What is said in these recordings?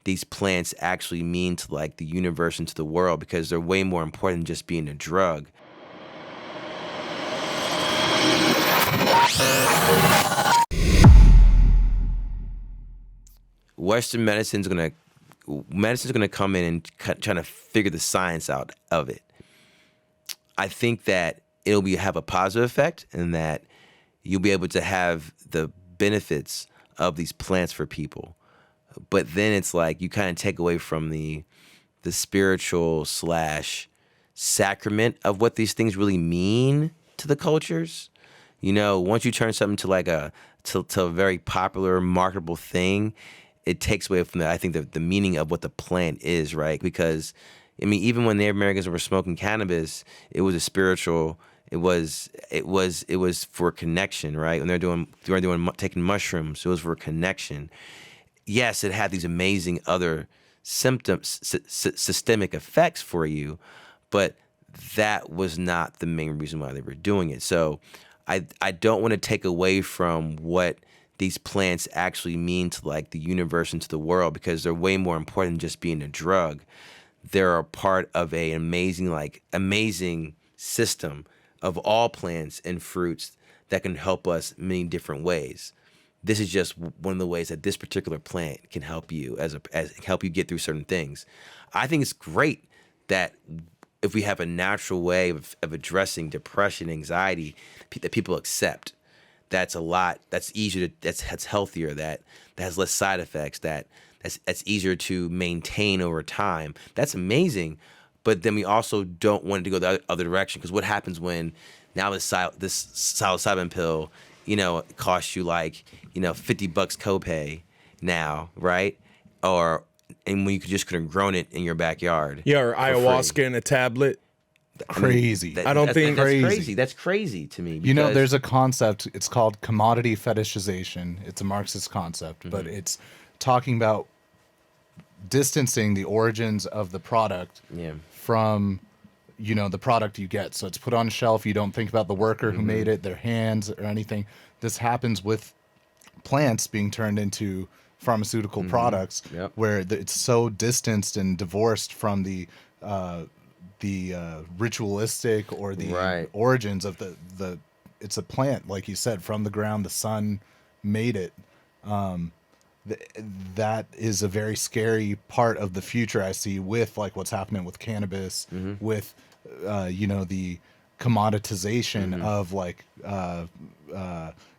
these plants actually mean to like the universe and to the world, because they're way more important than just being a drug. Western medicine's gonna come in and trying to figure the science out of it. I think that it'll have a positive effect, in that you'll be able to have the benefits of these plants for people. But then it's like you kind of take away from the spiritual / sacrament of what these things really mean to the cultures. You know, once you turn something to like to a very popular, marketable thing, it takes away from I think the meaning of what the plant is, right? Because I mean, even when Native Americans were smoking cannabis, it was a spiritual. It was for connection, right? When they're taking mushrooms, it was for connection. Yes, it had these amazing other symptoms, systemic effects for you, but that was not the main reason why they were doing it. So I don't want to take away from what these plants actually mean to like the universe and to the world, because they're way more important than just being a drug. They're a part of an amazing system of all plants and fruits that can help us many different ways. This is just one of the ways that this particular plant can help you as help you get through certain things. I think it's great that if we have a natural way of addressing depression, anxiety, that people accept, that's easier, that's healthier, that has less side effects, that's easier to maintain over time. That's amazing. But then we also don't want it to go the other direction, because what happens when now this psilocybin pill, you know, it costs you like, you know, $50 copay now, right? And when you could have grown it in your backyard. Yeah, or ayahuasca in a tablet. Crazy. That's crazy. That's crazy to me. You know, there's a concept. It's called commodity fetishization. It's a Marxist concept, but it's talking about distancing the origins of the product from, you know, the product you get. So it's put on a shelf. You don't think about the worker who made it, their hands or anything. This happens with plants being turned into pharmaceutical products, where it's so distanced and divorced from the ritualistic or the origins of the it's a plant, like you said, from the ground. The sun made it. That is a very scary part of the future I see, with like what's happening with cannabis, with you know, the commoditization of like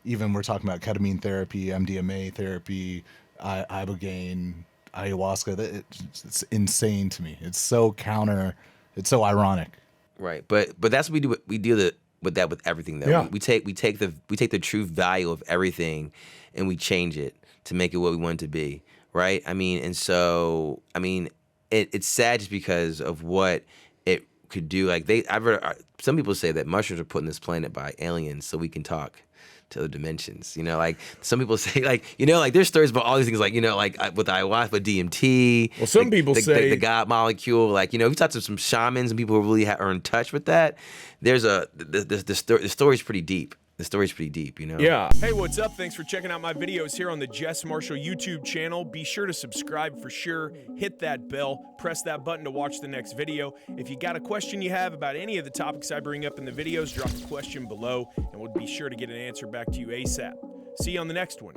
even we're talking about ketamine therapy, MDMA therapy, ibogaine, ayahuasca. It's insane to me. It's so it's so ironic. Right, but that's what we do. We deal with that with everything, though. Yeah. We take the true value of everything, and we change it to make it what we want it to be, right? I mean, and so it's sad just because of what it could do. Like some people say that mushrooms are put on this planet by aliens so we can talk to other dimensions. You know, like some people say, like, you know, like there's stories about all these things, like, you know, like with ayahuasca, with DMT. Well, some people say the God molecule. Like, you know, if you talk to some shamans and people who really are in touch with that, the story's pretty deep. The story's pretty deep, you know? Yeah. Hey, what's up? Thanks for checking out my videos here on the JESS Marshall YouTube channel. Be sure to subscribe for sure. Hit that bell. Press that button to watch the next video. If you got a question you have about any of the topics I bring up in the videos, drop a question below, and we'll be sure to get an answer back to you ASAP. See you on the next one.